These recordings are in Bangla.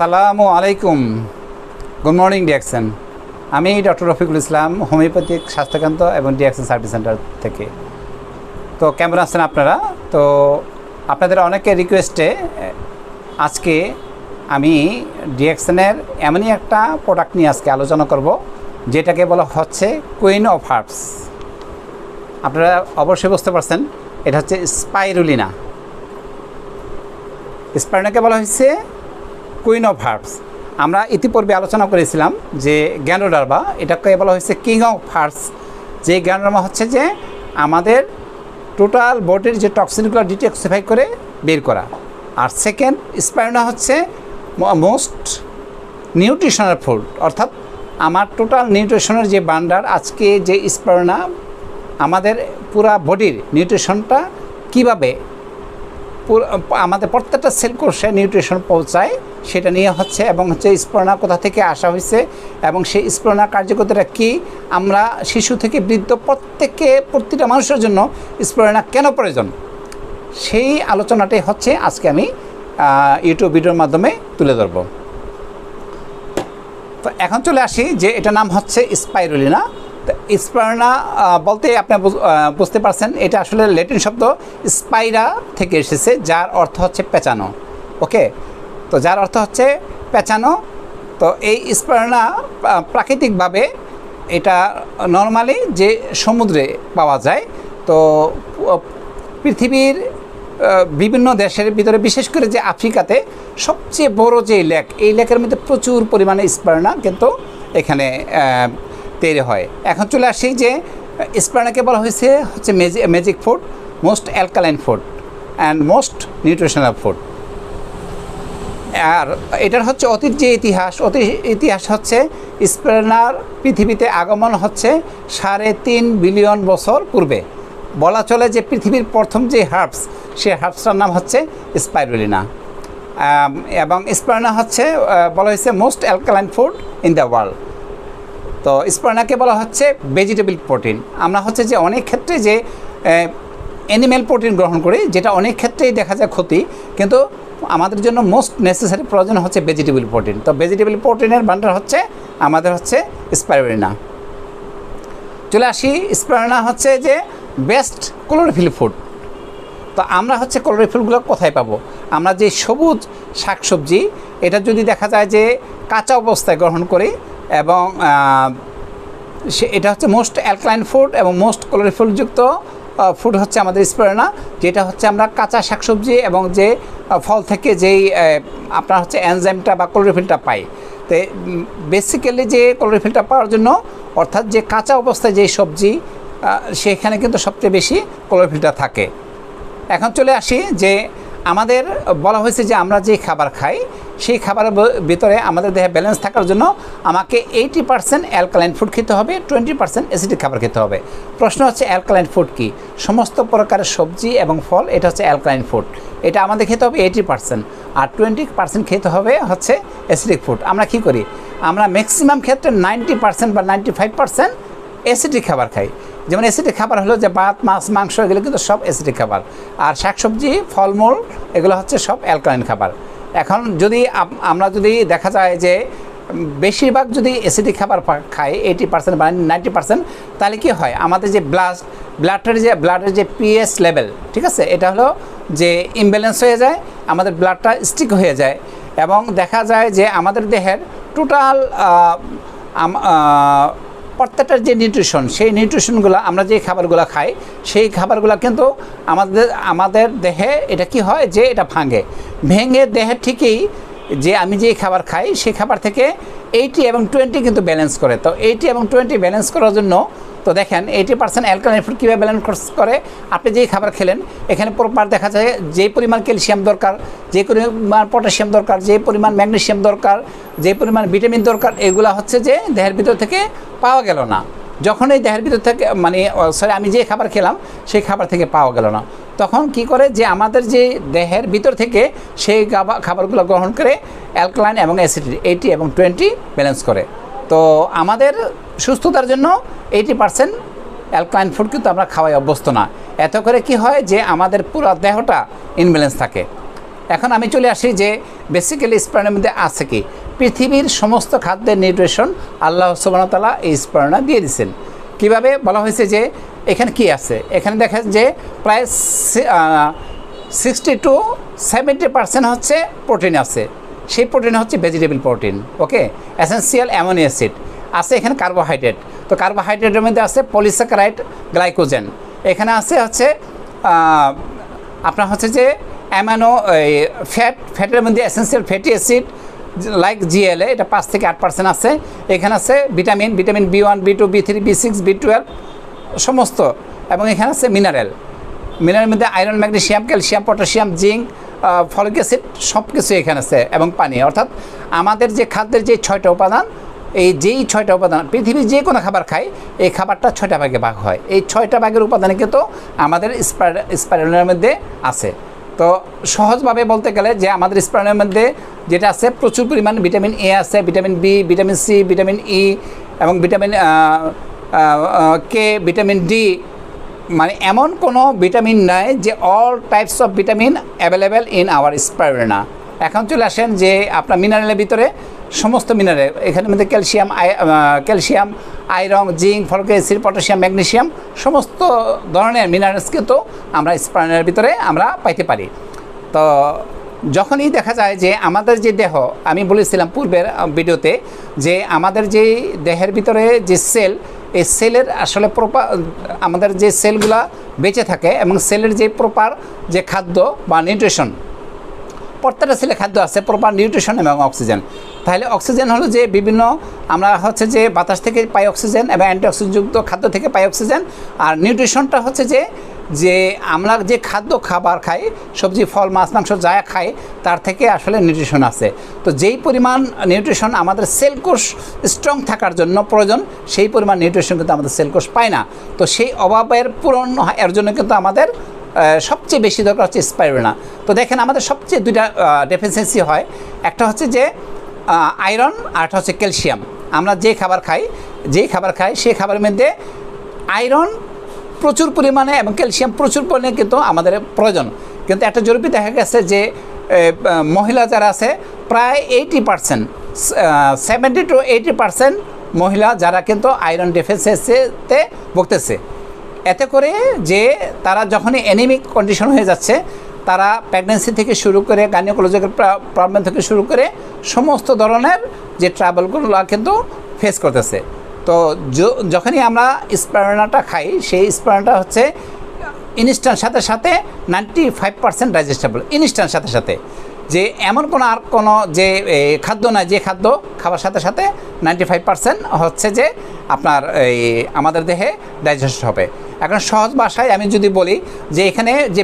সালামু আলাইকুম, গুড মর্নিং ডিএকশন। আমি ডক্টর রফিকুল ইসলাম, হোমিওপ্যাথিক স্বাস্থ্যকেন্দ্র এবং ডিএকশন সার্ভিস সেন্টার থেকে। তো কেমন আছেন আপনারা? তো আপনাদের অনেকের রিকোয়েস্টে আজকে আমি ডিএকশনের এমনই একটা প্রোডাক্ট নিয়ে আজকে আলোচনা করব, যেটাকে বলা হচ্ছে কুইন অফ হার্বস। আপনারা অবশ্যই বুঝতে পারছেন, এটা হচ্ছে স্পাইরুলিনা। স্পাইরুলিনাকে বলা হয়েছে কুইন অফ হার্বস। আমরা ইতিপূর্বে আলোচনা করেছিলাম যে গ্যানোডার্মা, এটাকে বলা হয়েছে কিং অফ হার্বস। যে গ্যানোডার্মা হচ্ছে যে আমাদের টোটাল বডির যে টক্সিনগুলো ডিটক্সিফাই করে বের করা। আর সেকেন্ড স্পাইরুলিনা হচ্ছে মোস্ট নিউট্রিশনাল ফুড, অর্থাৎ আমার টোটাল নিউট্রিশনের যে ভান্ডার, আজকে যে স্পাইরুলিনা আমাদের পুরা বডির নিউট্রিশনটা কীভাবে আমাদের প্রত্যেকটা সেল কোষে নিউট্রিশন পৌঁছায় সেটা নিয়ে হচ্ছে, এবং হচ্ছে স্পাইরুলিনা কোথা থেকে আসা হয়েছে এবং সেই স্পাইরুলিনা কার্যকরিতা কী, আমরা শিশু থেকে বৃদ্ধ প্রতিটা মানুষের জন্য স্পাইরুলিনা কেন প্রয়োজন, সেই আলোচনাটাই হচ্ছে আজকে আমি ইউটিউব ভিডিওর মাধ্যমে তুলে ধরব। তো এখন চলে আসি যে এটা নাম হচ্ছে স্পাইরুলিনা। তো স্পাইরুলিনা বলতে আপনি বুঝতে পারছেন, এটা আসলে ল্যাটিন শব্দ স্পাইরা থেকে এসেছে, যার অর্থ হচ্ছে পেঁচানো। ওকে, তো যার অর্থ হচ্ছে পেঁচানো। তো এই স্পাইরুলিনা প্রাকৃতিকভাবে এটা নর্মালি যে সমুদ্রে পাওয়া যায়। তো পৃথিবীর বিভিন্ন দেশের ভিতরে, বিশেষ করে যে আফ্রিকাতে সবচেয়ে বড় যে লেক, এই লেকের মধ্যে প্রচুর পরিমাণে স্পাইরুলিনা কিন্তু এখানে তৈরি হয়। এখন চলে আসি যে স্পাইরুলিনাকে বলা হয়েছে magic food, most alkaline food and most nutritional food. আর এটার হচ্ছে অতীত যে ইতিহাস হচ্ছে স্পাইরুলিনার পৃথিবীতে আগমন হচ্ছে 3.5 বিলিয়ন বছর পূর্বে। বলা চলে যে পৃথিবীর প্রথম যে হার্বস, সেই হার্বসটার নাম হচ্ছে স্পাইরুলিনা। এবং স্পাইরুলিনা হচ্ছে বলা হয়েছে most alkaline food in the world. তো স্পাইরুলিনাকে বলা হচ্ছে ভেজিটেবল প্রোটিন। আমরা হচ্ছে যে অনেক ক্ষেত্রে যে অ্যানিম্যাল প্রোটিন গ্রহণ করি, যেটা অনেক ক্ষেত্রেই দেখা যায় ক্ষতি, কিন্তু আমাদের জন্য মোস্ট নেসেসারি প্রয়োজন হচ্ছে ভেজিটেবল প্রোটিন। তো ভেজিটেবল প্রোটিনের ভান্ডার হচ্ছে আমাদের হচ্ছে স্পাইরুলিনা। চলে আসি, স্পাইরুলিনা হচ্ছে যে বেস্ট ক্লোরোফিল ফুড। তো আমরা হচ্ছে ক্লোরোফিলগুলো কোথায় পাবো? আমরা যে সবুজ শাকসবজি, এটা যদি দেখা যায় যে কাঁচা অবস্থায় গ্রহণ করি, এবং এটা হচ্ছে মোস্ট অ্যালকালাইন ফুড এবং মোস্ট ক্লোরোফিলযুক্ত ফুড হচ্ছে আমাদের স্পাইরুলিনা, যেটা হচ্ছে আমরা কাঁচা শাকসবজি এবং যে ফল থেকে যেই আপনার হচ্ছে এনজাইমটা বা ক্লোরোফিলটা পাই। তো বেসিক্যালি যে ক্লোরোফিলটা পাওয়ার জন্য, অর্থাৎ যে কাঁচা অবস্থায় যেই সবজি, সেখানে কিন্তু সবচেয়ে বেশি ক্লোরোফিলটা থাকে। এখন চলে আসি যে আমাদের বলা হয়েছে যে আমরা যে খাবার খাই, সেই খাবারের ভিতরে আমাদের দেহে ব্যালেন্স থাকার জন্য আমাকে 80% অ্যালকালাইন ফুড খেতে হবে, 20% অ্যাসিডিক খাবার খেতে হবে। প্রশ্ন হচ্ছে অ্যালকালাইন ফুড কি? সমস্ত প্রকারের সবজি এবং ফল, এটা হচ্ছে অ্যালকালাইন ফুড। এটা আমাদের খেতে হবে 80%, আর 20% খেতে হবে হচ্ছে অ্যাসিডিক ফুড। আমরা কি করি? আমরা ম্যাক্সিমাম ক্ষেত্রে 90% বা 95% অ্যাসিডিক খাবার খাই। যেমন অ্যাসিডিক খাবার হলো যে ভাত, মাছ, মাংস, এগুলো কিন্তু সব অ্যাসিডিক খাবার। আর শাকসবজি, ফলমূল, এগুলো হচ্ছে সব অ্যালকালাইন খাবার। এখন যদি আমরা যদি দেখা যায় যে বেশিরভাগ যদি অ্যাসিডিক খাবার খাই 80% বা 90%, তাহলে কি হয়? আমাদের যে ব্লাডের যে পিএইচ লেভেল, ঠিক আছে, এটা হলো যে ইমব্যালেন্স হয়ে যায়, আমাদের ব্লাডটা স্টিক হয়ে যায়, এবং দেখা যায় যে আমাদের দেহের টোটাল প্রত্যেকটার যে নিউট্রিশন, সেই নিউট্রিশনগুলো আমরা যে খাবারগুলো খাই, সেই খাবারগুলো কিন্তু আমাদের দেহে এটা কি হয় যে এটা ভেঙে দেহে ঠিকই যে আমি যে খাবার খাই, সেই খাবার থেকে 80 এবং 20 কিন্তু ব্যালেন্স করে। তো 80 এবং 20 ব্যালেন্স করার জন্য, তো দেখেন 80% অ্যালকালাইন ফুড কীভাবে ব্যালেন্স করে? আপনি যেই খাবার খেলেন, এখানে প্রপার দেখা যায় যেই পরিমাণ ক্যালসিয়াম দরকার, যে পরিমাণ পটাশিয়াম দরকার, যে পরিমাণ ম্যাগনেসিয়াম দরকার, যে পরিমাণ ভিটামিন দরকার, এগুলো হচ্ছে যে দেহের ভিতর থেকে পাওয়া গেল না। যখন এই দেহের ভিতর থেকে আমি যে খাবার খেলাম, সেই খাবার থেকে পাওয়া গেল না, তখন কি করে যে আমাদের যে দেহের ভিতর থেকে সেই খাবারগুলো গ্রহণ করে অ্যালকালাইন এবং অ্যাসিড 80 এবং 20 ব্যালেন্স করে। তো আমাদের সুস্থতার জন্য 80% অ্যালকালাইন ফুড কিন্তু আমরা খাওয়াই অভ্যস্ত না। এত করে কি হয় যে আমাদের পুরো দেহটা ইনব্যালেন্স থাকে। এখন আমি চলে আসি যে বেসিক্যালি স্পারনার মধ্যে আছে কি, পৃথিবীর সমস্ত খাদ্যের নিউট্রিশন আল্লাহ সুবহানাহু ওয়া তাআলা এই স্পারনা দিয়ে দিয়েছেন। কীভাবে বলা হয়েছে যে এখানে কি আছে, এখানে দেখেন যে প্রায় 60 to 70% হচ্ছে প্রোটিন আছে। সেই প্রোটিন হচ্ছে ভেজিটেবল প্রোটিন, ওকে। এসেন্সিয়াল অ্যামিনো অ্যাসিড আছে, এখানে কার্বোহাইড্রেট, তো কার্বোহাইড্রেটের মধ্যে আছে পলিস্যাকারাইড, গ্লাইকোজেন, এখানে আছে হচ্ছে আপনার হচ্ছে যে অ্যামাইনো ফ্যাটের মধ্যে essential fatty acid like GLA, এটা 5 থেকে 8% আছে। এখানে আছে vitamin B1, B2, B3, B6, B12 সমস্ত, এবং এখানে আছে মিনারেলের মধ্যে iron, magnesium, calcium, potassium, zinc, folic acid সব কিছু এখানে আছে, এবং পানি। অর্থাৎ আমাদের যে খাদ্যের যে 6টা উপাদান, এই যেই 6টা উপাদান পৃথিবীর যে কোনো খাবার খাই, এই খাবারটা 6টা ভাগে ভাগ হয়। এই 6টা ভাগের উপাদানে কিন্তু আমাদের স্পাইরুলিনার মধ্যে আছে। তো সহজভাবে বলতে গেলে যে আমাদের স্পাইরুলিনার মধ্যে যেটা আছে, প্রচুর পরিমাণে ভিটামিন এ আছে, vitamin B, vitamin C, vitamin E, এবং ভিটামিন কে, ভিটামিন ডি, মানে এমন কোনো ভিটামিন নাই যে all types of vitamin available in our spirulina. এখন চলে আসেন যে আপনার মিনারেলের ভিতরে সমস্ত মিনারেল, এখানের মধ্যে calcium, iron, zinc, folic acid, potassium, magnesium সমস্ত ধরনের মিনারেলস কিন্তু আমরা স্পাইরুলিনার ভিতরে আমরা পাইতে পারি। তো যখনই দেখা যায় যে আমাদের যে দেহ, আমি বলেছিলাম পূর্বের ভিডিওতে যে আমাদের যে দেহের ভিতরে যে সেল, এই সেলের আসলে প্রপার আমাদের যে সেলগুলা বেঁচে থাকে এবং সেলের যে প্রপার যে খাদ্য বা নিউট্রিশন, প্রত্যেকটা সেলে খাদ্য আছে প্রপার নিউট্রিশন এবং অক্সিজেন। তাহলে অক্সিজেন হলো যে বিভিন্ন আমরা হচ্ছে যে বাতাস থেকে পাই অক্সিজেন, এবং অ্যান্টিঅক্সিডেন্টযুক্ত খাদ্য থেকে পাই অক্সিজেন। আর নিউট্রিশনটা হচ্ছে যে আমরা যে খাবার খাই, সবজি, ফল, মাছ, মাংস যা খাই, তার থেকে আসলে নিউট্রিশন আছে। তো যেই পরিমাণ নিউট্রিশন আমাদের সেল কোষ স্ট্রং থাকার জন্য প্রয়োজন, সেই পরিমাণ নিউট্রিশন কিন্তু আমাদের সেল কোষ পায় না। তো সেই অভাবের পূরণ এর জন্য কিন্তু আমাদের সবচেয়ে বেশি দরকার হচ্ছে স্পাইরুলিনা। তো দেখেন আমাদের সবচেয়ে দুইটা ডেফিসিয়েন্সি হয়, একটা হচ্ছে যে আয়রন, আর একটা হচ্ছে ক্যালসিয়াম। আমরা যে খাবার খাই সেই খাবারের মধ্যে আয়রন প্রচুর পরিমাণে এবং ক্যালসিয়াম প্রচুর পরিমাণে কিন্তু আমাদের প্রয়োজন। কিন্তু একটা জরিপে দেখা গেছে যে মহিলা যারা আছে প্রায় 80%, 70 to 80% মহিলা যারা কিন্তু আয়রন ডেফিসিয়েন্সিতে ভুগতেছে। এতে করে যে তারা যখনই অ্যানিমিক কন্ডিশন হয়ে যাচ্ছে, তারা প্রেগন্যান্সি থেকে শুরু করে গাইনোকোলজিক্যাল প্রবলেম থেকে শুরু করে সমস্ত ধরনের যে ট্রাবলগুলো কিন্তু ফেস করতেছে। তো যখনই আমরা স্পাইরুলিনাটা খাই, সেই স্পাইরুলিনাটা হচ্ছে ইনস্ট্যান্ট সাথে 95% ডাইজেস্টেবল, ইনস্ট্যান্ট সাথে যে এমন কোনো যে খাদ্য নয় যে খাদ্য খাবার সাথে 95% হচ্ছে যে আপনার আমাদের দেহে ডাইজেস্ট হবে। এখন সহজ ভাষায় আমি যদি বলি যে এখানে যে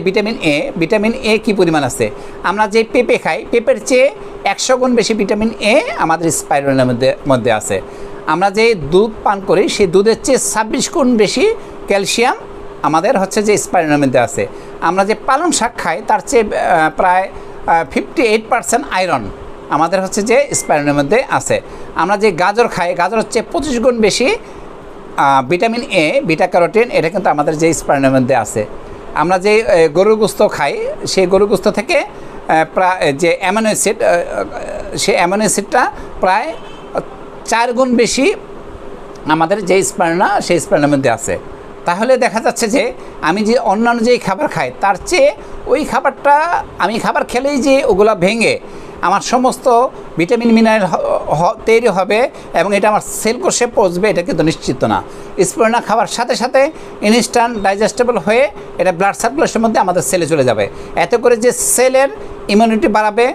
ভিটামিন এ কী পরিমাণ আছে, আমরা যে পেঁপে খাই, পেঁপের চেয়ে 100 গুণ বেশি ভিটামিন এ আমাদের স্পাইরুলিনার মধ্যে আছে। আমরা যে দুধ পান করি, সেই দুধের চেয়ে 26 গুণ বেশি ক্যালসিয়াম আমাদের হচ্ছে যে স্পাইরুলিনার মধ্যে আছে। আমরা যে পালং শাক খাই, তার চেয়ে প্রায় 58% আয়রন আমাদের হচ্ছে যে স্পাইরুলিনার মধ্যে আছে। আমরা যে গাজর খাই, গাজর হচ্ছে 25 গুণ বেশি ভিটামিন এ, বিটা ক্যারোটিন, এটা কিন্তু আমাদের যে স্পাইরুলিনার মধ্যে আছে। আমরা যে গরুর গোস্ত খাই, সেই গরুর গোস্ত থেকে প্রায় যে অ্যামিনো অ্যাসিড, সেই অ্যামিনো অ্যাসিডটা প্রায় 4 গুণ বেশি আমাদের যে স্পাইরুলিনা, সেই স্পাইরুলিনার মধ্যে আছে। তাহলে দেখা যাচ্ছে যে আমি যে অন্যান্য যেই খাবার খাই, তার চেয়ে ওই খাবারটা আমি খাবার খেলেই যে ওগুলো ভেঙে আমার সমস্ত ভিটামিন মিনারেল তৈরি হবে এবং এটা আমার সেল কোষে পৌঁছবে, এটা কিন্তু নিশ্চিত না। স্পাইরুলিনা খাবার সাথে ইনস্ট্যান্ট ডাইজেস্টেবল হয়ে এটা ব্লাড সার্কুলেশনের মধ্যে আমাদের সেলে চলে যাবে। এতে করে যে সেলের ইমিউনিটি বাড়াবে,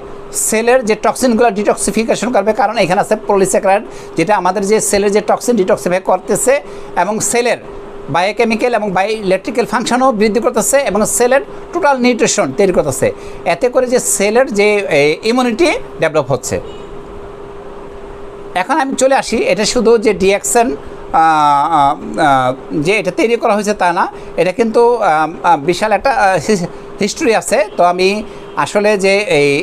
সেলের যে টক্সিনগুলো ডিটক্সিফিকেশন করবে, কারণ এখানে আছে পলিস্যাকারাইড, যেটা আমাদের যে সেলের যে টক্সিন ডিটক্সিফাই করতেছে এবং সেলের বায়োকেমিক্যাল এবং বায়োইলেকট্রিক্যাল ফাংশনও বৃদ্ধি করতেছে এবং সেলের টোটাল নিউট্রিশন তৈরি করতেছে। এতে করে যে সেলের যে ইমিউনিটি ডেভেলপ হচ্ছে। এখন আমি চলে আসি, এটা শুধু যে ডিএক্সএন যে এটা তৈরি করা হয়েছে তা না, এটা কিন্তু বিশাল একটা হিস্ট্রি আছে। তো আমি আসলে যে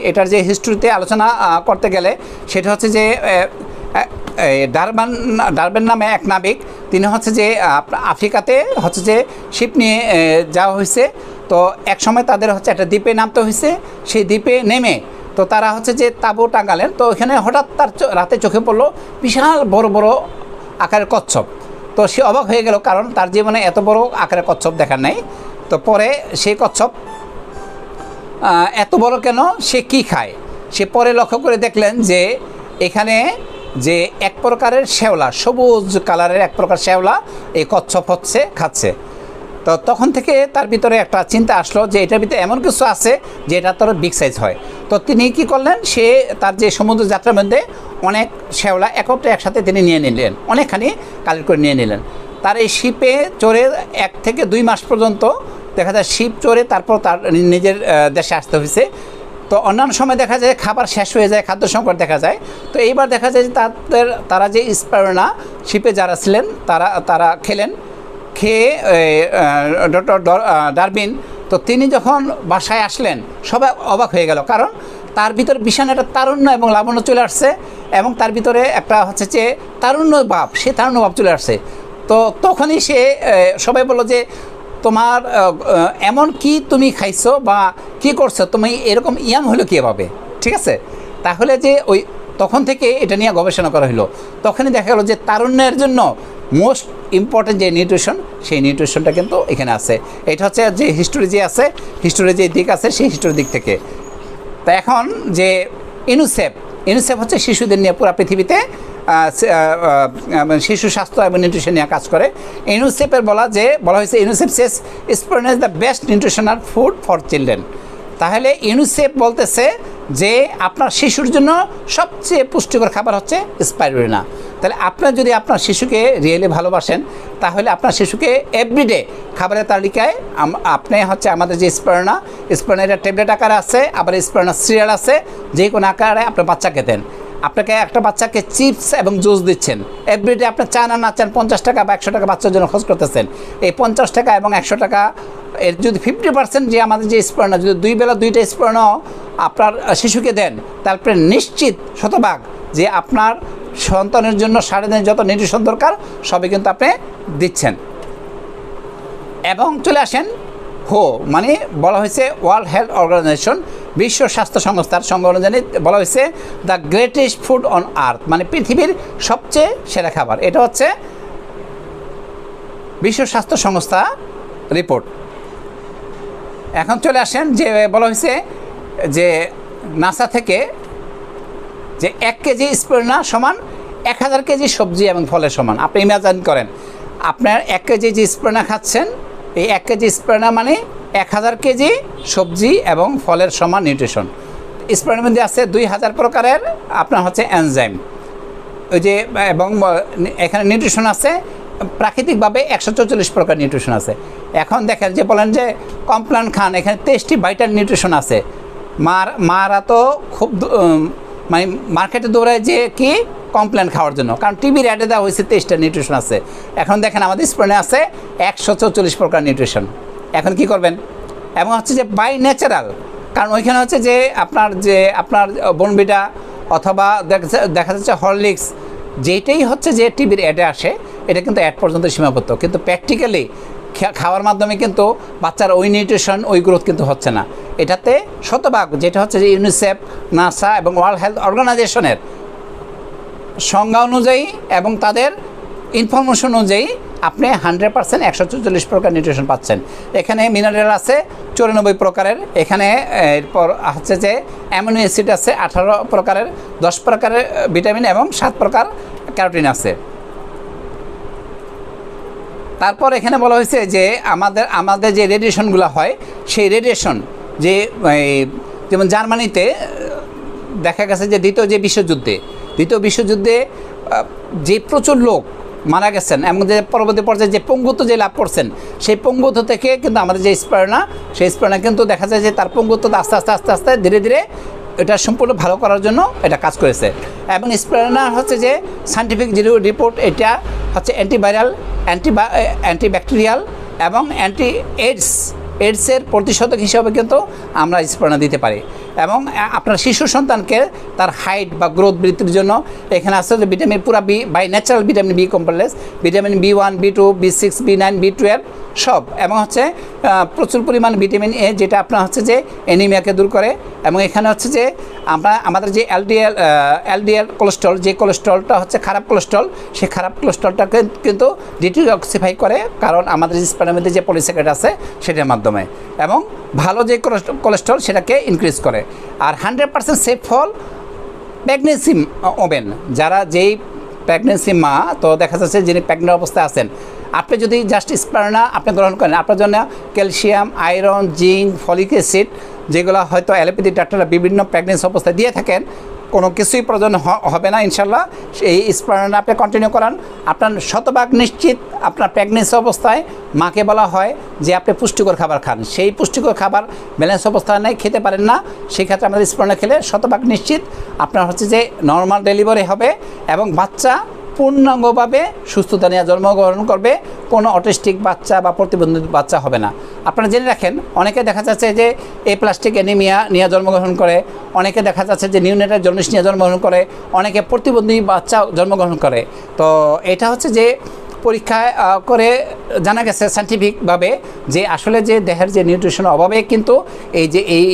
এটার যে হিস্ট্রিতে আলোচনা করতে গেলে সেটা হচ্ছে যে ডারবেন নামে এক নাবিক, তিনি হচ্ছে যে আফ্রিকাতে হচ্ছে যে শিপ নিয়ে যাওয়া হয়েছে। তো এক সময় তাদের হচ্ছে একটা দ্বীপে নামতে হয়েছে, সেই দ্বীপে নেমে তো তারা হচ্ছে যে তাঁবু টাঙালেন। তো ওইখানে হঠাৎ তার রাতে চোখে পড়লো বিশাল বড় বড় আকারের কচ্ছপ। তো সে অবাক হয়ে গেল, কারণ তার জীবনে এত বড় আকারের কচ্ছপ দেখা নাই। তো পরে সেই কচ্ছপ এত বড় কেন, সে কি খায়, সে পরে লক্ষ্য করে দেখলেন যে এখানে যে এক প্রকারের শ্যাওলা, সবুজ কালারের এক প্রকার শ্যাওলা এই কচ্ছপ হচ্ছে খাচ্ছে। তো তখন থেকে তার ভিতরে একটা চিন্তা আসলো যে এটার ভিতরে এমন কিছু আছে যে এটা তোর বিগ সাইজ হয়। তো তিনি কি করলেন, সে তার যে সমুদ্র যাত্রার মধ্যে অনেক শ্যাওলা একসাথে তিনি নিয়ে নিলেন, অনেকখানি কালেক্ট করে নিয়ে নিলেন। তার এই শিপে চড়ে 1 থেকে 2 মাস পর্যন্ত দেখা যায় শিপ চড়ে তারপর তার নিজের দেশে আসতে হয়েছে। তো অন্যান্য সময় দেখা যায় খাবার শেষ হয়ে যায়, খাদ্য সংকট দেখা যায়। তো এইবার দেখা যায় যে তারা যে স্পাইরোনা শিপে যারা ছিলেন তারা খেলেন, খেয়ে ডক্টর ডারউইন তো তিনি যখন বাসায় আসলেন সবাই অবাক হয়ে গেল, কারণ তার ভিতরে বিশাল একটা তারুণ্য এবং লাবণ্য চলে আসছে, এবং তার ভিতরে একটা হচ্ছে যে তারুণ্য ভাব, সে তারুণ্য ভাব চলে আসছে। তো তখনই সে সবাই বললো যে তোমার এমন কি তুমি খাইছো বা কি করছো, তুমি এরকম ইয়াং হলো কীভাবে, ঠিক আছে। তাহলে যে ওই তখন থেকে এটা নিয়ে গবেষণা করা হলো। তখনই দেখা গেলো যে তারুণ্যের জন্য মোস্ট ইম্পর্টেন্ট যে নিউট্রিশন, সেই নিউট্রিশনটা কিন্তু এখানে আছে। এটা হচ্ছে যে হিস্টোরি যে আছে, হিস্টোরির যে দিক আছে সেই হিস্টোরির দিক থেকে। তা এখন যে ইউনিসেফ হচ্ছে শিশুদের নিয়ে পুরো পৃথিবীতে শিশু স্বাস্থ্য এবং নিউট্রিশন নিয়ে কাজ করে। ইউনিসেফের বলা হয়েছে UNICEF says spread the best nutritional food for children. তাহলে ইউনিসেফ বলতেছে যে আপনার শিশুর জন্য সবচেয়ে পুষ্টিকর খাবার হচ্ছে স্পাইরুলিনা। তাহলে আপনার যদি আপনার শিশুকে রিয়েলি ভালোবাসেন, তাহলে আপনার শিশুকে এভরিডে খাবারের তালিকায় আপনি হচ্ছে আমাদের যে স্পাইরুলিনা ট্যাবলেট আকারে আছে, আবার স্পাইরুলিনা সিরিয়াল আছে, যে কোনো আকারে আপনার বাচ্চাকে দেন। আপনাকে একটা বাচ্চাকে চিপস এবং জুস দিচ্ছেন, এভরিডে আপনার চান আর না চান 50 টাকা বা 100 টাকা বাচ্চার জন্য খরচ করতেছেন। এই 50 টাকা এবং 100 টাকা এর যদি 50% যে আমাদের যে স্পাইরুলিনা, যদি 2 বেলা 2টা স্পাইরুলিনা আপনার শিশুকে দেন, তারপরে নিশ্চিত শতভাগ যে আপনার সন্তানের জন্য সারাদিনের যত নিউট্রিশন দরকার সবই কিন্তু আপনি দিচ্ছেন। এবং চলে আসেন মানে বলা হয়েছে ওয়ার্ল্ড হেলথ অর্গানাইজেশন, বিশ্ব স্বাস্থ্য সংস্থার সঙ্গে অনুযায়ী বলা হয়েছে the greatest food on earth, মানে পৃথিবীর সবচেয়ে সেরা খাবার। এটা হচ্ছে বিশ্ব স্বাস্থ্য সংস্থা রিপোর্ট। এখন চলে আসেন যে বলা হয়েছে যে নাসা থেকে যে 1 কেজি স্পাইরুলিনা সমান 1000 কেজি সবজি এবং ফলের সমান। আপনি ইমাজিন করেন, আপনার 1 কেজি যে স্পাইরুলিনা খাচ্ছেন, এই 1 কেজি স্পাইরুলিনা মানে 1000 কেজি সবজি এবং ফলের সমান নিউট্রিশন। স্পাইরুলিনার মধ্যে আছে 2000 প্রকারের আপনার হচ্ছে এনজাইম, ওই যে, এবং এখানে নিউট্রিশন আছে প্রাকৃতিকভাবে 144 প্রকার নিউট্রিশন আছে। এখন দেখেন যে বলেন যে কমপ্লান খান, এখানে 23টি ভাইটাল নিউট্রিশন আছে। মারা তো খুব মানে মার্কেটে দৌড়ায় যে কি কমপ্লেন খাওয়ার জন্য, কারণ টিভির অ্যাডে দেওয়া হয়েছে 23টা নিউট্রিশন আছে। এখন দেখেন আমাদের স্প্রেনে আছে 144 প্রকার নিউট্রিশন। এখন কি করবেন? এবং হচ্ছে যে বাই ন্যাচারাল, কারণ ওইখানে হচ্ছে যে আপনার বনবিটা অথবা দেখা যাচ্ছে হরলিক্স, যেটাই হচ্ছে যে টিভির অ্যাডে আসে, এটা কিন্তু অ্যাড পর্যন্ত সীমাবদ্ধ, কিন্তু প্র্যাকটিক্যালি খাওয়ার মাধ্যমে কিন্তু বাচ্চার ওই নিউট্রিশন ওই গ্রোথ কিন্তু হচ্ছে না। এটাতে শতভাগ যেটা হচ্ছে যে ইউনিসেফ, নাসা এবং ওয়ার্ল্ড হেলথ অর্গানাইজেশনের সংজ্ঞা অনুযায়ী এবং তাদের ইনফরমেশন অনুযায়ী আপনি 100% 144 প্রকার নিউট্রিশন পাচ্ছেন। এখানে মিনারেল আছে 94 প্রকারের, এখানে এরপর হচ্ছে যে অ্যামিনো অ্যাসিড আছে 18 প্রকারের, 10 প্রকারের ভিটামিন এবং 7 প্রকার ক্যারোটিন আছে। তারপর এখানে বলা হয়েছে যে আমাদের যে রেডিয়েশনগুলো হয়, সেই রেডিয়েশন যে যেমন জার্মানিতে দেখা গেছে যে দ্বিতীয় বিশ্বযুদ্ধে যে প্রচুর লোক মারা গেছেন এবং যে পরবর্তী পর্যায়ে যে পঙ্গুত্ব যে লাভ করছেন, সেই পঙ্গুত্ব থেকে কিন্তু আমাদের যে স্পাইরুলিনা, সেই স্পাইরুলিনা কিন্তু দেখা যায় যে তার পঙ্গুত্ব আস্তে আস্তে ধীরে ধীরে এটা সম্পূর্ণ ভালো করার জন্য এটা কাজ করেছে। এবং স্পাইরুলিনা হচ্ছে যে সায়েন্টিফিক যে রিপোর্ট, এটা হচ্ছে অ্যান্টিভাইরাল, অ্যান্টিব্যাকটেরিয়াল এবং অ্যান্টি এইডসের প্রতিষেধক হিসাবে কিন্তু আমরা স্পাইরুলিনা দিতে পারি। এবং আপনার শিশু সন্তানকে তার হাইট বা গ্রোথ বৃদ্ধির জন্য এখানে আছে যে ভিটামিন পুরা B by natural vitamin B complex, vitamin B1, B2, B6, B9, B12 সব, এবং হচ্ছে প্রচুর পরিমাণ ভিটামিন এ, যেটা আপনার হচ্ছে যে অ্যানিমিয়াকে দূর করে। এবং এখানে হচ্ছে যে আমাদের যে এলডিএল কোলেস্ট্রল, যে কোলেস্ট্রলটা হচ্ছে খারাপ কোলেস্ট্রল, সেই খারাপ কোলেস্ট্রলটাকে কিন্তু ডিটক্সিফাই করে, কারণ আমাদের স্পার্মের মধ্যে যে পলিস্যাকারাইড আছে সেটার মাধ্যমে, এবং ভালো যে কোলেস্ট্রল সেটাকে ইনক্রিজ করে। আর 100% সেফ ফল প্রেগনেন্সি ওমেন, যারা যেই প্রেগনেন্সি মা, তো দেখা যাচ্ছে যিনি প্রেগনেন্ট অবস্থায় আছেন, আপনি যদি জাস্ট স্পার্না আপনি গ্রহণ করেন, আপনার জন্য calcium, iron, zinc, folic acid, যেগুলো হয়তো অ্যালোপ্যাথিক ডাক্তাররা বিভিন্ন প্রেগনেন্সি অবস্থায় দিয়ে থাকেন, কোনো কিছুই প্রয়োজন হবে না ইনশাল্লাহ। এই স্পার্না আপনি কন্টিনিউ করান, আপনার শতভাগ নিশ্চিত আপনার প্রেগনেন্সি অবস্থায় মাকে বলা হয় যে আপনি পুষ্টিকর খাবার খান, সেই পুষ্টিকর খাবার ব্যালেন্স অবস্থায় নেই, খেতে পারেন না, সেই ক্ষেত্রে আমাদের স্পার্না খেলে শতভাগ নিশ্চিত আপনার হচ্ছে যে নর্মাল ডেলিভারি হবে এবং বাচ্চা পূর্ণাঙ্গভাবে সুস্থতা নিয়ে জন্মগ্রহণ করবে, কোনো অটিস্টিক বাচ্চা বা প্রতিবন্ধী বাচ্চা হবে না। আপনারা জেনে রাখেন, অনেকে দেখা যাচ্ছে যে প্লাস্টিক অ্যানিমিয়া নিয়ে জন্মগ্রহণ করে, অনেকে দেখা যাচ্ছে যে নিউনেটাল জন্ডিস নিয়ে জন্মগ্রহণ করে, অনেকে প্রতিবন্ধী বাচ্চা জন্মগ্রহণ করে। তো এটা হচ্ছে যে পরীক্ষা করে জানা গেছে সায়েন্টিফিকভাবে যে আসলে যে দেহের যে নিউট্রিশনের অভাবে কিন্তু এই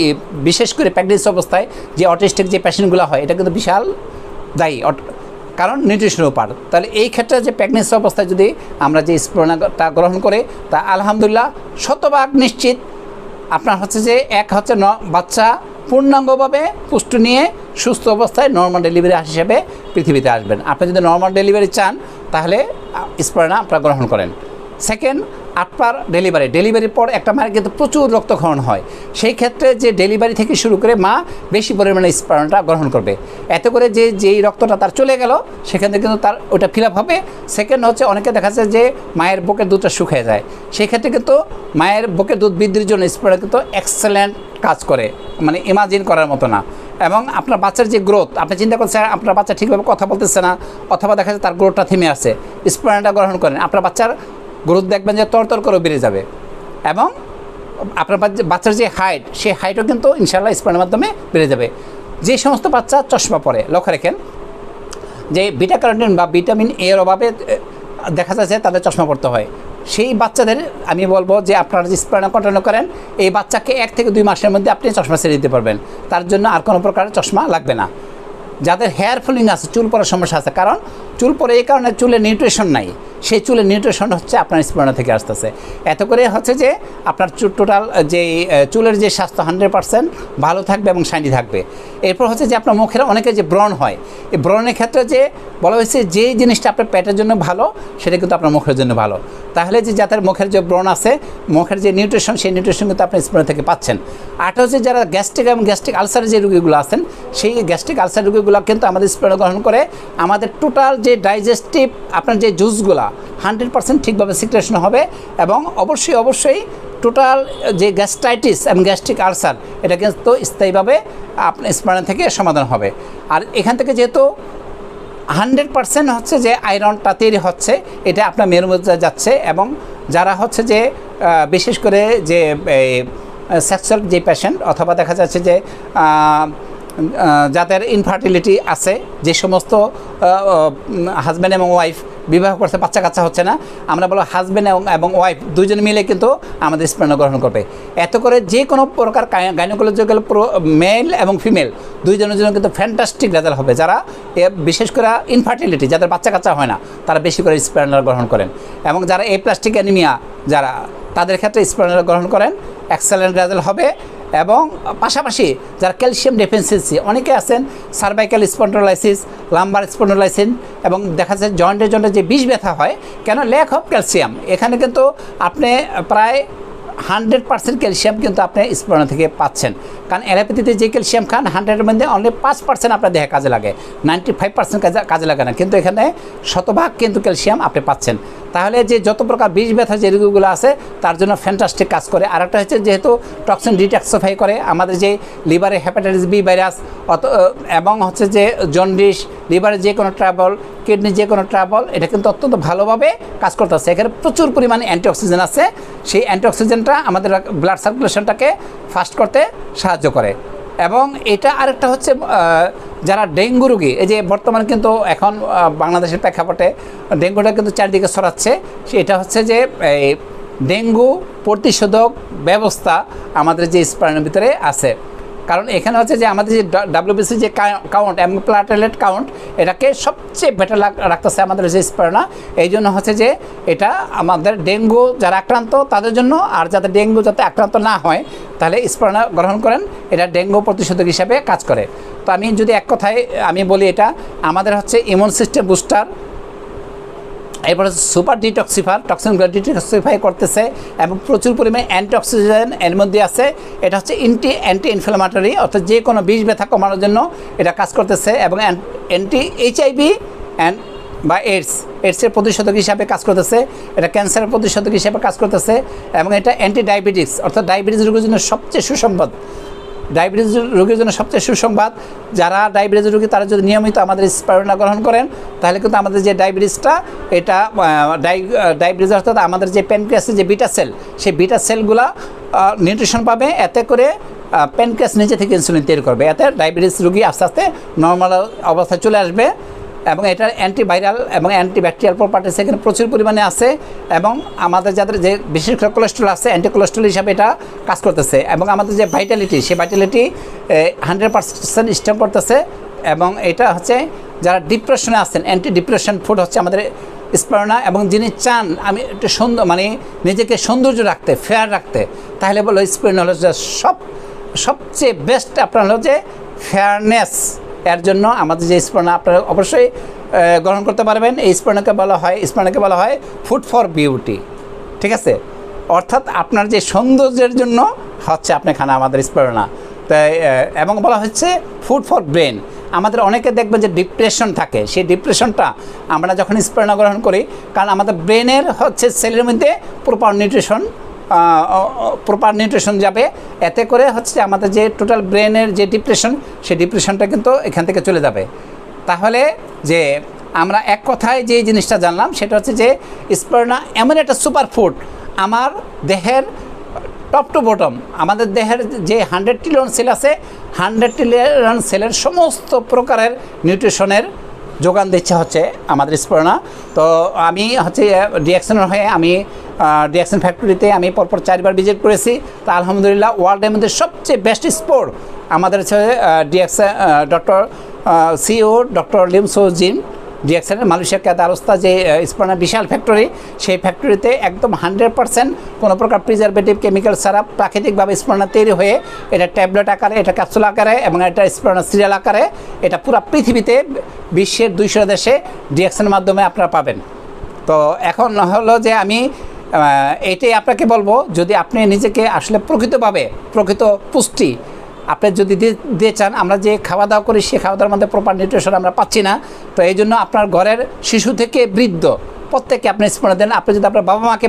বিশেষ করে প্রেগনেন্সি অবস্থায় যে অটিস্টিক যে পেশেন্টগুলো হয়, এটা কিন্তু বিশাল দায়ী, কারণ নিউট্রিশনের উপর। তাহলে এই ক্ষেত্রে যে প্রেগনেন্সি অবস্থায় যদি আমরা যে স্পার্নাটা গ্রহণ করে, তা আলহামদুলিল্লাহ শতভাগ নিশ্চিত আপনার হচ্ছে যে বাচ্চা পূর্ণাঙ্গভাবে পুষ্টি নিয়ে সুস্থ অবস্থায় নর্মাল ডেলিভারি হিসেবে পৃথিবীতে আসবেন। আপনি যদি নর্মাল ডেলিভারি চান তাহলে স্পার্না আপনারা গ্রহণ করেন। সেকেন্ড, আপনার ডেলিভারির পর একটা মায়ের কিন্তু প্রচুর রক্তক্ষরণ হয়, সেই ক্ষেত্রে যে ডেলিভারি থেকে শুরু করে মা বেশি পরিমাণে স্পার্নাটা গ্রহণ করবে, এতে করে যেই রক্তটা তার চলে গেল সেখান থেকে কিন্তু তার ওটা ফিল আপ হবে। সেকেন্ড হচ্ছে অনেকে দেখা যায় যে মায়ের বুকের দুধটা শুকিয়ে যায়, সেই ক্ষেত্রে কিন্তু মায়ের বুকের দুধ বৃদ্ধির জন্য স্পার্না কিন্তু এক্সেলেন্ট কাজ করে, মানে ইমাজিন করার মতো না। এবং আপনার বাচ্চার যে গ্রোথ, আপনি চিন্তা করছেন আপনার বাচ্চা ঠিকভাবে কথা বলতেছে না, অথবা দেখা যায় তার গ্রোথটা থেমে আছে, স্পার্নাটা গ্রহণ করেন, আপনার বাচ্চার গ্রোথ দেখবেন যে তরতর করে বেড়ে যাবে। এবং আপনার বাচ্চার যে হাইট, সেই হাইটও কিন্তু ইনশাআল্লাহ স্পার্নার মাধ্যমে বেড়ে যাবে। যে সমস্ত বাচ্চা চশমা পরে, লক্ষ্য রাখেন যে বিটা ক্যারোটিন বা ভিটামিন এ এর অভাবে দেখা যাচ্ছে তাদের চশমা পড়তে হয়, সেই বাচ্চাদের আমি বলবো যে আপনারা যে স্পার্না কন্টিনিউ করেন, এই বাচ্চাকে 1 থেকে 2 মাসের মধ্যে আপনি চশমা ছেড়ে দিতে পারবেন, তার জন্য আর কোনো প্রকারের চশমা লাগবে না। যাদের হেয়ার ফলিং আছে, চুল পড়ার সমস্যা আছে, কারণ চুল পরে এই কারণে চুলের নিউট্রিশন নাই, সেই চুলের নিউট্রিশন হচ্ছে আপনার স্পার্না থেকে আসতেছে, এত করে হচ্ছে যে আপনার টোটাল যে চুলের যে স্বাস্থ্য 100% ভালো থাকবে এবং শাইনি থাকবে। এরপর হচ্ছে যে আপনার মুখের অনেকে যে ব্রণ হয়, এই ব্রণের ক্ষেত্রে যে বলা হয়েছে যে জিনিসটা আপনার পেটের জন্য ভালো সেটা কিন্তু আপনার মুখের জন্য ভালো, তাহলে যে যাদের মুখের যে ব্রণ আছে, মুখের যে নিউট্রিশন, সেই নিউট্রিশন কিন্তু আপনি স্পার্না থেকে পাচ্ছেন। আরটা হচ্ছে যারা গ্যাস্ট্রিক এবং গ্যাস্ট্রিক আলসারের যে রোগীগুলো আছেন, সেই গ্যাস্ট্রিক আলসার রোগীগুলো কিন্তু আমাদের স্পার্না গ্রহণ করে আমাদের টোটাল যে ডাইজেস্টিভ আপনার যে জুসগুলা 100% ঠিকভাবে সিক্রেশন হবে, এবং অবশ্যই টোটাল যে গ্যাস্ট্রাইটিস এবং গ্যাস্ট্রিক আলসার এটা কিন্তু স্থায়ীভাবে আপনার স্পার্না থেকে সমাধান হবে। আর এখান থেকে যেহেতু 100% হচ্ছে যে আয়রনটা তৈরি হচ্ছে, এটা আপনার মেরুর মধ্যে যাচ্ছে, এবং যারা হচ্ছে যে বিশেষ করে যে সেক্সুয়াল যে পেশেন্ট, অথবা দেখা যাচ্ছে যে যাদের ইনফার্টিলিটি আছে, যে সমস্ত হাজব্যান্ড এবং ওয়াইফ বিবাহ করতে বাচ্চা কাচ্চা হচ্ছে না, আমরা বলো হাজব্যান্ড এবং ওয়াইফ দুজন মিলে কিন্তু আমাদের স্পার্না গ্রহণ করবে, এত করে যে কোনো প্রকার গাইনোকোলজিক্যাল মেল এবং ফিমেল দুইজনের জন্য কিন্তু ফ্যান্টাস্টিক রেজাল্ট হবে। যারা বিশেষ করে ইনফার্টিলিটি, যাদের বাচ্চা কাচ্চা হয় না, তারা বেশি করে স্পার্না গ্রহণ করেন, এবং যারা প্লাস্টিক অ্যানিমিয়া যারা, তাদের ক্ষেত্রে স্পার্না গ্রহণ করেন, এক্সেলেন্ট রেজাল্ট হবে। এবং পাশাপাশি যারা ক্যালসিয়াম ডেফিসিয়েন্সি, অনেকে আছেন সার্ভাইকাল স্পন্ডোলাইসিস, লাম্বার স্পন্ডোলাইসিস, এবং দেখা যাচ্ছে জয়েন্টে যে বিষ ব্যথা হয়, কেন ল্যাক অফ ক্যালসিয়াম, এখানে কিন্তু আপনি প্রায় 100% ক্যালসিয়াম কিন্তু আপনি স্পার্না থেকে পাচ্ছেন, কারণ অ্যালোপ্যাথিতে যে ক্যালসিয়াম খান 100-এর মধ্যে অনলি 5% আপনার দেহে কাজে লাগে, 95% কাজে লাগে না, কিন্তু এখানে শতভাগ কিন্তু ক্যালসিয়াম আপনি পাচ্ছেন। তাহলে যে যত প্রকার বিষ ব্যথা যে রোগগুলো আছে তার জন্য ফ্যান্টাস্টিক কাজ করে। আর একটা হচ্ছে যেহেতু টক্সিন ডিটক্সিফাই করে, আমাদের যে লিভারে হেপাটাইটিস বি ভাইরাস এবং হচ্ছে যে জন্ডিস, লিভারে যে কোনো ট্রাবল, কিডনি যে কোনো ট্রাবল, এটা কিন্তু অত্যন্ত ভালোভাবে কাজ করতেছে। এখানে প্রচুর পরিমাণে অ্যান্টিঅক্সিজেন আছে, সেই অ্যান্টিঅক্সিজেনটা আমাদের ব্লাড সার্কুলেশনটাকে ফাস্ট করতে সাহায্য করে। এবং এটা আরেকটা হচ্ছে যারা ডেঙ্গু রোগী, এই যে বর্তমানে কিন্তু এখন বাংলাদেশের প্রেক্ষাপটে ডেঙ্গুটা কিন্তু চারিদিকে ছড়াচ্ছে, সেটা হচ্ছে যে এই ডেঙ্গু প্রতিষেধক ব্যবস্থা আমাদের যে স্পারনার ভিতরে আছে। কারণ এখানে হচ্ছে যে আমাদের যে ডাব্লিউবিসি যে কাউন্ট এবং প্লাটেলেট কাউন্ট এটাকে সবচেয়ে বেটার রাখতেছে আমাদের যে স্পারনা। এই জন্য হচ্ছে যে এটা আমাদের ডেঙ্গু যারা আক্রান্ত তাদের জন্য, আর যাতে ডেঙ্গু যাতে আক্রান্ত না হয় তাহলে স্পারনা গ্রহণ করেন, এটা ডেঙ্গু প্রতিষেধক হিসাবে কাজ করে। তো আমি যদি এক কথায় আমি বলি, এটা আমাদের হচ্ছে ইমিউন সিস্টেম বুস্টার, এরপর হচ্ছে সুপার ডিটক্সিফার, টক্সিনগুলো ডিটক্সিফাই করতেছে এবং প্রচুর পরিমাণে অ্যান্টিঅক্সিডেন্ট এর মধ্যে আছে। এটা হচ্ছে অ্যান্টি ইনফ্লামেটরি, অর্থাৎ যে কোনো বিষ ব্যথা কমানোর জন্য এটা কাজ করতেছে, এবং অ্যান্টি এইচআইভি বা এইডসের প্রতিষেধক হিসাবে কাজ করতেছে, এটা ক্যান্সারের প্রতিষেধক হিসাবে কাজ করতেছে, এবং এটা অ্যান্টি ডায়াবেটিক্স অর্থাৎ ডায়াবেটিস রোগের জন্য সবচেয়ে সুসংবাদ। ডায়াবেটিস রোগীর জন্য সবচেয়ে সুসংবাদ, যারা ডায়াবেটিস রোগী তারা যদি নিয়মিত আমাদের স্পারুলিনা গ্রহণ করেন তাহলে কিন্তু আমাদের যে ডায়াবেটিসটা এটা ডায়াবেটিস অর্থাৎ আমাদের যে প্যানক্রিয়াসের যে বিটা সেল, সেই বিটা সেলগুলো নিউট্রিশন পাবে, এতে করে প্যানক্রিয়াস নিজে থেকে ইনসুলিন তৈরি করবে, এতে ডায়াবেটিস রোগী আস্তে আস্তে নর্মাল অবস্থায় চলে আসবে। এবং এটার অ্যান্টিভাইরাল এবং অ্যান্টিব্যাকটেরিয়াল প্রপার্টিস এখানে প্রচুর পরিমাণে আছে, এবং আমাদের যাদের যে বিশেষ করে কোলেস্ট্রল আছে অ্যান্টি কোলেস্ট্রল হিসাবে এটা কাজ করতেছে, এবং আমাদের যে ভাইটালিটি সেই ভাইটালিটি 100% স্ট্রং করতেছে। এবং এটা হচ্ছে যারা ডিপ্রেশনে আছেন, অ্যান্টি ডিপ্রেশন ফুড হচ্ছে আমাদের স্পারুলিনা। এবং যিনি চান আমি একটু সুন্দর মানে নিজেকে সৌন্দর্য রাখতে, ফেয়ার রাখতে, তাহলে বলো স্পারুলিনা হলো সবচেয়ে বেস্ট আপনার হলো যে ফেয়ারনেস। এর জন্য আমাদের যে স্পারুলিনা আপনারা অবশ্যই গ্রহণ করতে পারবেন। এই স্পারুলিনাকে বলা হয় ফুড ফর বিউটি, ঠিক আছে? অর্থাৎ আপনার যে সৌন্দর্যের জন্য হচ্ছে আপনি খানা আমাদের স্পারুলিনা। তাই এবং বলা হচ্ছে ফুড ফর ব্রেন। আমাদের অনেকে দেখবেন যে ডিপ্রেশন থাকে, সেই ডিপ্রেশনটা আমরা যখন স্পারুলিনা গ্রহণ করি, কারণ আমাদের ব্রেনের হচ্ছে সেলের মধ্যে প্রপার নিউট্রিশন যাবে, এতে করে হচ্ছে আমাদের যে টোটাল ব্রেনের যে ডিপ্রেশন, সেই ডিপ্রেশনটা কিন্তু এখান থেকে চলে যাবে। তাহলে যে আমরা এক কথায় যে জিনিসটা জানলাম সেটা হচ্ছে যে স্পারুলিনা এমন একটা সুপার ফুড, আমার দেহের টপ টু বটম আমাদের দেহের যে 100 ট্রিলিয়ন সেল আছে, 100 ট্রিলিয়ন সেলের সমস্ত প্রকারের নিউট্রিশনের যোগান দিচ্ছে হচ্ছে আমাদের স্পারুলিনা। তো আমি হচ্ছে ডিএক্সনের হয়ে আমি ডিএক্সন ফ্যাক্টরিতে আমি পরপর 4বার ভিজিট করেছি। তো আলহামদুলিল্লাহ ওয়ার্ল্ডের মধ্যে সবচেয়ে বেস্ট স্পোর্ট আমাদের হচ্ছে DXN CEO doctor Lim Siow Jin, ডিএক্সনের মালয়েশিয়া কাদারস্তা যে স্পারুলিনা বিশাল ফ্যাক্টরি, সেই ফ্যাক্টরিতে একদম 100% কোনো প্রকার প্রিজারভেটিভ কেমিক্যাল ছাড়া প্রাকৃতিকভাবে স্পারুলিনা তৈরি হয়ে এটা ট্যাবলেট আকারে, এটা ক্যাপসুল আকারে এবং এটা স্পারুলিনা সিরিয়াল আকারে এটা পুরো পৃথিবীতে বিশ্বের 200 দেশে ডিএক্সনের মাধ্যমে আপনারা পাবেন। তো এখন হলো যে আমি এটাই আপনাকে বলবো, যদি আপনি নিজেকে আসলে প্রকৃত পুষ্টি আপনি যদি দিতে চান, আমরা যে খাওয়া দাওয়া করি সেই খাওয়া দাওয়ার মধ্যে প্রপার নিউট্রিশন আমরা পাচ্ছি না। তো এই জন্য আপনার ঘরের শিশু থেকে বৃদ্ধ প্রত্যেককে আপনি স্পারুলিনা দেন। আপনি যদি আপনার বাবা মাকে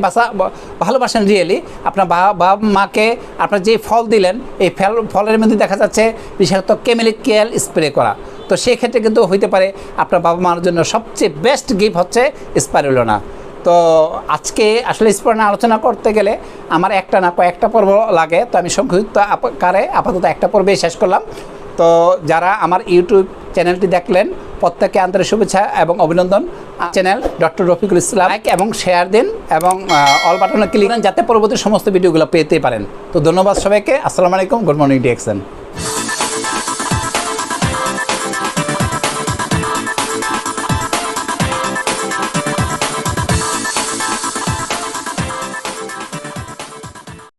ভালোবাসেন রিয়েলি, আপনার বাবা মাকে আপনার যে ফল দিলেন, এই ফলের মধ্যে দেখা যাচ্ছে বিশেষত কেমিক্যাল স্প্রে করা, তো সেই ক্ষেত্রে কিন্তু হইতে পারে আপনার বাবা মার জন্য সবচেয়ে বেস্ট গিফট হচ্ছে স্পারুলিনা। তো আজকে আসলে স্পারুলিনা আলোচনা করতে গেলে আমার একটা না কয়েকটা পর্ব লাগে, তো আমি সংক্ষিপ্ত আকারে আপাতত একটা পর্বেই শেষ করলাম। তো যারা আমার ইউটিউব চ্যানেলটি দেখলেন প্রত্যেককে আন্তরিক শুভেচ্ছা এবং অভিনন্দন। Channel doctor Rafiqul Islam like এবং শেয়ার দিন এবং অল বাটনে ক্লিক করেন যাতে পরবর্তী সমস্ত ভিডিওগুলো পেতে পারেন। তো ধন্যবাদ সবাইকে। আসসালামু আলাইকুম, গুড মর্নিং ডিএক্সন।